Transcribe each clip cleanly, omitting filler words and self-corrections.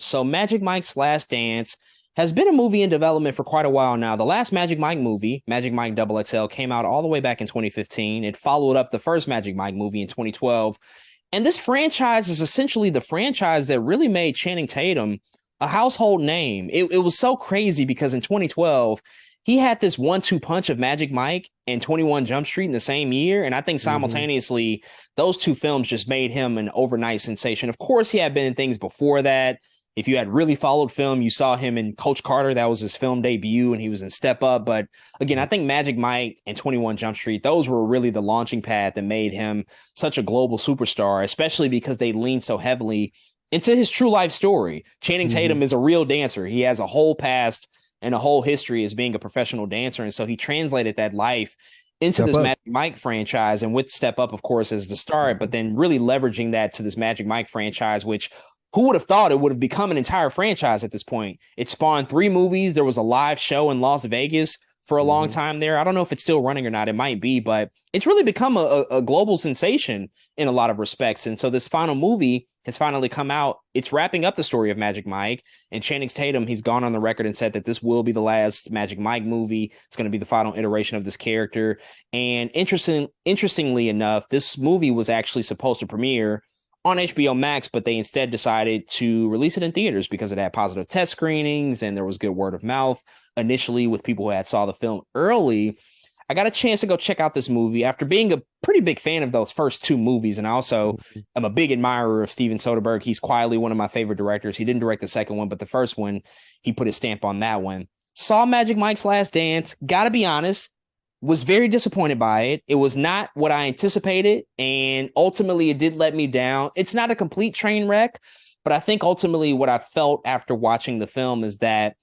So Magic Mike's Last Dance has been a movie in development for quite a while now. The last Magic Mike movie, Magic Mike Double XL, came out all the way back in 2015. It followed up the first Magic Mike movie in 2012. And this franchise is essentially the franchise that really made Channing Tatum a household name. It was so crazy because in 2012, he had this 1-2 punch of Magic Mike and 21 Jump Street in the same year. And I think Hmm. simultaneously, those two films just made him an overnight sensation. Of course, he had been in things before that. If you had really followed film, you saw him in Coach Carter. That was his film debut, and he was in Step Up. But again, I think Magic Mike and 21 Jump Street, those were really the launching pad that made him such a global superstar, especially because they leaned so heavily into his true life story. Channing Hmm. Tatum is a real dancer. He has a whole past and a whole history as being a professional dancer. And so he translated that life into Step this up. Magic Mike franchise, and with Step Up, of course, as the start, but then really leveraging that to this Magic Mike franchise, which who would have thought it would have become an entire franchise at this point? It spawned 3 movies. There was a live show in Las Vegas for a long Hmm. time there. I don't know if it's still running or not. It might be, but it's really become a global sensation in a lot of respects. And so this final movie has finally come out. It's wrapping up the story of Magic Mike, and Channing Tatum, he's gone on the record and said that this will be the last Magic Mike movie. It's going to be the final iteration of this character. And interestingly enough, this movie was actually supposed to premiere on HBO Max, but they instead decided to release it in theaters because it had positive test screenings and there was good word of mouth initially with people who had saw the film early. I got a chance to go check out this movie after being a pretty big fan of those first 2 movies. And I also am a big admirer of Steven Soderbergh. He's quietly one of my favorite directors. He didn't direct the second one, but the first one, he put his stamp on that one. Saw Magic Mike's Last Dance. Gotta be honest, was very disappointed by it. It was not what I anticipated, and ultimately it did let me down. It's not a complete train wreck, but I think ultimately what I felt after watching the film is that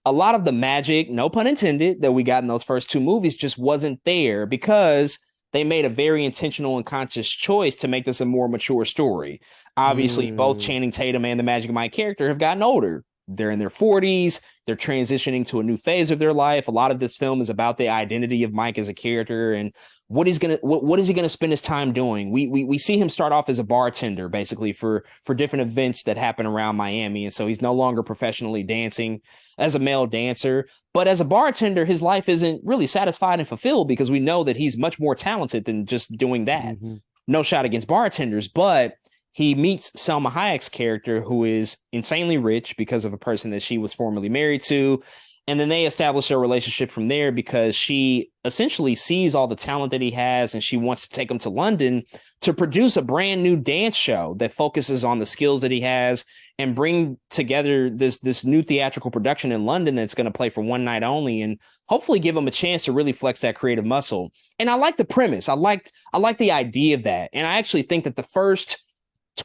a lot of the magic, no pun intended, that we got in those first 2 movies just wasn't there because they made a very intentional and conscious choice to make this a more mature story. Obviously, both Hmm. Channing Tatum and the Magic Mike character have gotten older. They're in their 40s. They're transitioning to a new phase of their life. A lot of this film is about the identity of Mike as a character and what is he gonna spend his time doing. We see him start off as a bartender basically for different events that happen around Miami, and so he's no longer professionally dancing as a male dancer. But as a bartender, his life isn't really satisfied and fulfilled because we know that he's much more talented than just doing that. Hmm. No shot against bartenders, but he meets Selma Hayek's character, who is insanely rich because of a person that she was formerly married to. And then they establish their relationship from there because she essentially sees all the talent that he has and she wants to take him to London to produce a brand new dance show that focuses on the skills that he has and bring together this new theatrical production in London that's going to play for one night only and hopefully give him a chance to really flex that creative muscle. And I like the premise. I like the idea of that. And I actually think that the first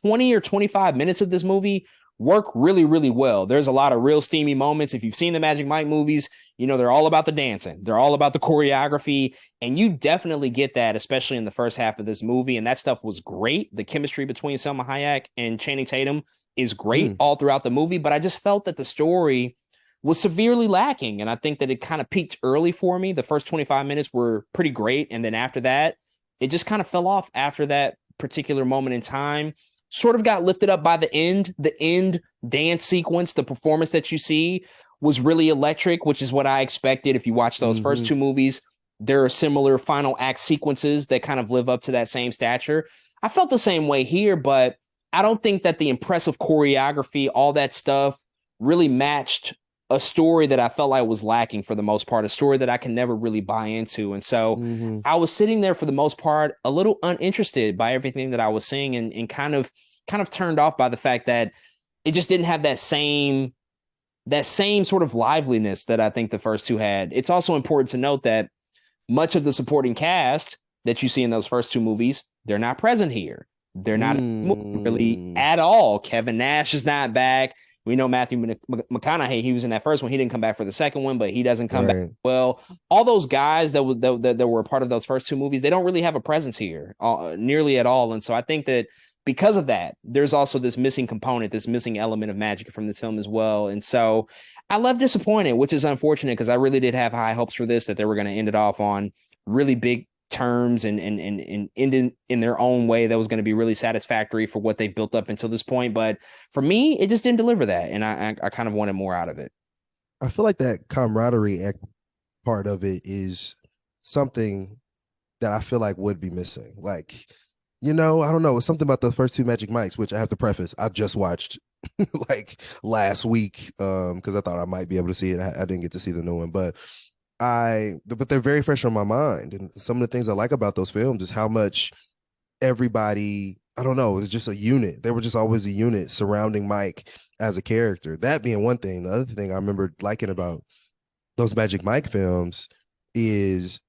20 or 25 minutes of this movie work really, really well. There's a lot of real steamy moments. If you've seen the Magic Mike movies, you know, they're all about the dancing, they're all about the choreography. And you definitely get that, especially in the first half of this movie. And that stuff was great. The chemistry between Selma Hayek and Channing Tatum is great Hmm. all throughout the movie. But I just felt that the story was severely lacking. And I think that it kind of peaked early for me. The first 25 minutes were pretty great. And then after that, it just kind of fell off after that particular moment in time, sort of got lifted up by the end. The end dance sequence, the performance that you see was really electric, which is what I expected. If you watch those first Hmm. 2 movies, there are similar final act sequences that kind of live up to that same stature. I felt the same way here, but I don't think that the impressive choreography, all that stuff, really matched a story that I felt like was lacking for the most part, a story that I can never really buy into. And so Hmm. I was sitting there for the most part a little uninterested by everything that I was seeing and kind of turned off by the fact that it just didn't have that same sort of liveliness that I think the first 2 had. It's also important to note that much of the supporting cast that you see in those first 2 movies, they're not present here. They're not really Hmm. at all. Kevin Nash is not back. We know Matthew McConaughey, he was in that first one. He didn't come back for the second one, but he doesn't come back. Right. Well, all those guys that were a part of those first 2 movies, they don't really have a presence here nearly at all. And so I think that because of that, there's also this missing component, this missing element of magic from this film as well. And so I left disappointed, which is unfortunate because I really did have high hopes for this, that they were going to end it off on really big terms and ended in their own way that was going to be really satisfactory for what they built up until this point. But for me, it just didn't deliver that, and I kind of wanted more out of it. I feel like that camaraderie part of it is something that I feel like would be missing. Like, I don't know. It's something about the first two Magic Mikes, which I have to preface, I just watched like last week, because I thought I might be able to see it. I didn't get to see the new one, but they're very fresh on my mind. And some of the things I like about those films is how much everybody, I don't know, was just a unit. They were just always a unit surrounding Mike as a character. That being one thing. The other thing I remember liking about those Magic Mike films is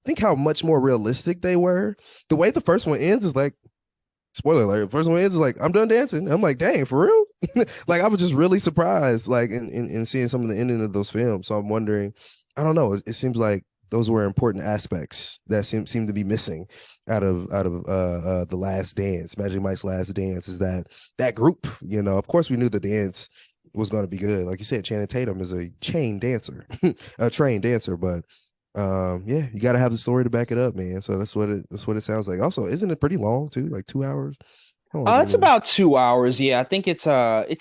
I think how much more realistic they were. The way the first one ends is like, spoiler alert, the first one ends is like, I'm done dancing. I'm like, dang, for real? Like, I was just really surprised, like, in seeing some of the ending of those films. So I'm wondering, I don't know, it seems like those were important aspects that seem to be missing out of the Last Dance. Magic Mike's Last Dance is that group. Of course we knew the dance was going to be good. Like you said, Channing Tatum is a chain dancer, a trained dancer, but yeah, you got to have the story to back it up, man. So that's what it sounds like. Also, isn't it pretty long too? Like 2 hours? How long is the It's movie? about 2 hours. Yeah, I think it's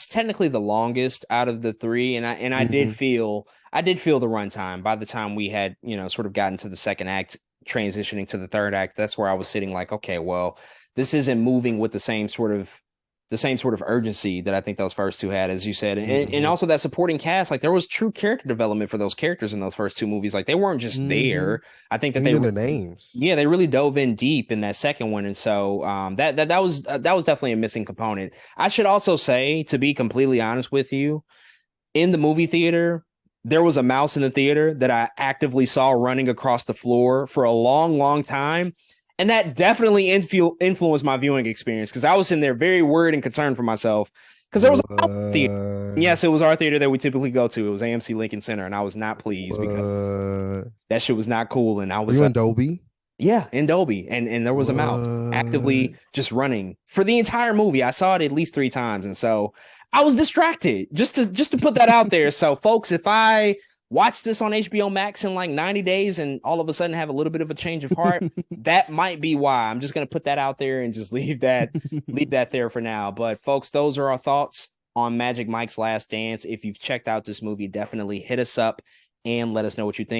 technically the longest out of the three, and I did Hmm. feel the runtime by the time we had sort of gotten to the second act, transitioning to the third act. That's where I was sitting like, okay, well, this isn't moving with the same sort of urgency that I think those first two had, as you said, and Hmm. also that supporting cast. Like there was true character development for those characters in those first two movies. Like they weren't just Hmm. there. I think that You knew their names. yeah, they really dove in deep in that second one, and so that was definitely a missing component. I should also say, to be completely honest with you, in the movie theater, there was a mouse in the theater that I actively saw running across the floor for a long, long time, and that definitely influenced my viewing experience because I was in there very worried and concerned for myself because there was a mouse in the theater. What? Yes, it was our theater that we typically go to. It was AMC Lincoln Center, and I was not pleased because What? that shit was not cool, and I Were was you in Dolby? yeah, in Dolby, and there was a mouse actively What? just running for the entire movie. I saw it at least three times, and so I was distracted. Just to put that out there. So, folks, if I watch this on HBO Max in like 90 days and all of a sudden have a little bit of a change of heart, that might be why. I'm just gonna put that out there and just leave that there for now. But folks, those are our thoughts on Magic Mike's Last Dance. If you've checked out this movie, definitely hit us up and let us know what you think.